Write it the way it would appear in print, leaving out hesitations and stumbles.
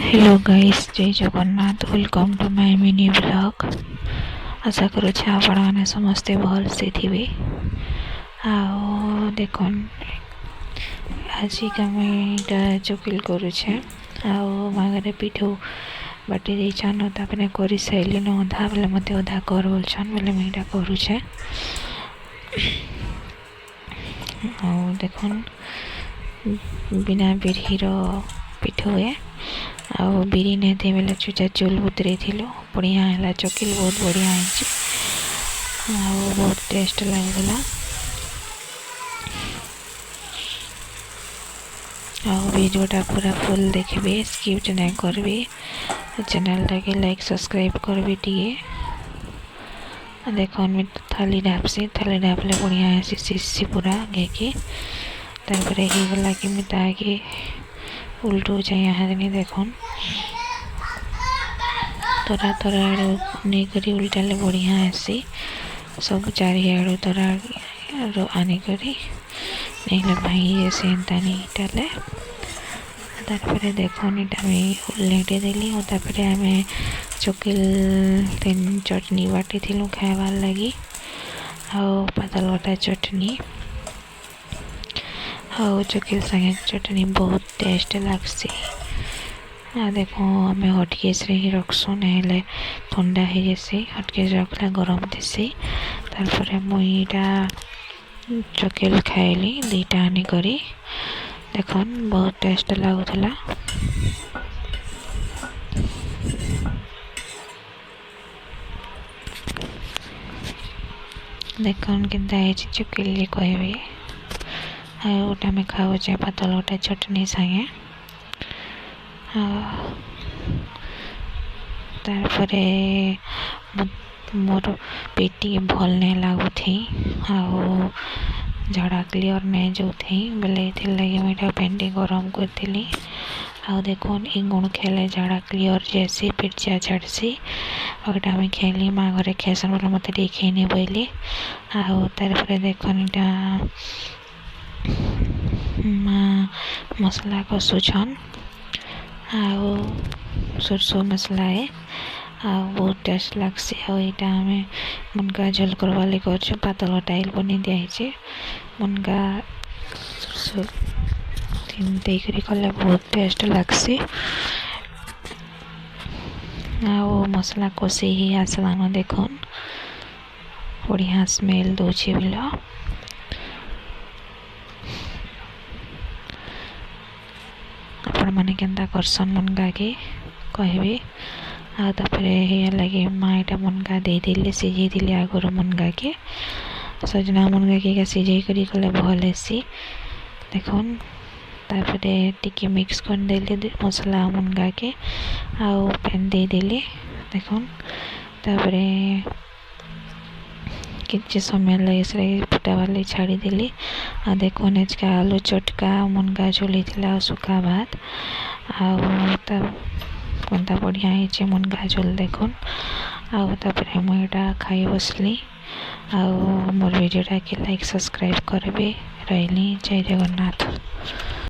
Hello guys, Jai Jagannath. Welcome to my mini blog. आशा करुच्छे आपण मैंने समस्ते भल से थे। आओ देखन आज कमेटा चकिल करुछे आओ मागरे पिठू बाटी देछन तापने करि साइलिन अधा बेले मते अधा कर बोलछन बोले मेटा करुछे। आओ देखन बिना बिरहीर पिठू है आउ बिरी नहीं बेले चुचा चुल बुतरे थिलो बढ़िया है चकिल बहुत बढ़िया है बहुत टेस्ट लगला। वीडियोटा पूरा फुल देखिए, स्किप नहीं करी। चैनल टाके लाइक सब्सक्राइब करी टे। देखो थाली ढापसी थाली ढापले बढ़िया है सी पूरा घेकी तारपर ही गला कि ताकि उल्टू चाहिए देखन तोरा तोरा आड़ू नहीं करी उल्टाले बढ़िया आसी सब चारिआड़ू तोरा आनिकरी नहीं भाई से टाले तारपर देखन इटा उल्टे देली और तारपर आम चकिल तीन चटनी बाटी थिलु खाइबार लगी आउ पातल घटा चटनी आउ चकिल संगे चटनी बहुत टेस्ट लगसी। देखो आम हटकेस ही रखसु ना ठंडा हो जैसी हटकेस रखला गरम देसी तारपर मुईटा चकिल खाइली दीटा आनिकरी देखन बहुत टेस्ट लगुला। देखन के चकिल कहबी गोटा में खाऊे पातल गोटा चटनी संगे तारपरे मोर पेट भल नहीं लगुथी आउ झड़ा क्लीयर नहीं जो थी बोले लगे मुझे पेंटी गरम करी आउ देखन ये गुण खेले झाड़ा क्लीयर जैसी पिर्चा छाड़सी और आम खेली माँ घरे खेसन बोले मत खेनी बोली आउ तारपरे देखन इटा माँ मसला कषुछन आउ सरसों मसला है बहुत टेस्ट लगसी। यहाँ आम मुनगा झोल करवाली कर पातल टाइल बनी दिखाई मुनगा सरसों देकर कले बहुत टेस्ट लगसी। आओ मसला कषि ही आसलान देखन बढ़िया स्मेल दूची बोला आपण मैंने केन्ता करसन मुनगा के कहबे आगे लगे माँ यहाँ मुनगा दे दिले सीझे दिले आगर मुनगा के सजना मुनगा के सीझे करी कले भल हेसी देखन तापरे टिके मिक्स कर देले मसला मुनगा के आउ पेन दे दिले देखन तापरे किसी समय लगे से फुटा वाले छाड़ी देली आ देखो का आलू चटका मुनगा झोली थिला सुखा भात आउ तब बढ़िया है मुनगा झोल देखन आउ तापर मुझे खाई बसली आउ मोर वीडियोटा के लाइक सब्सक्राइब करेंगे रही। जय जगन्नाथ।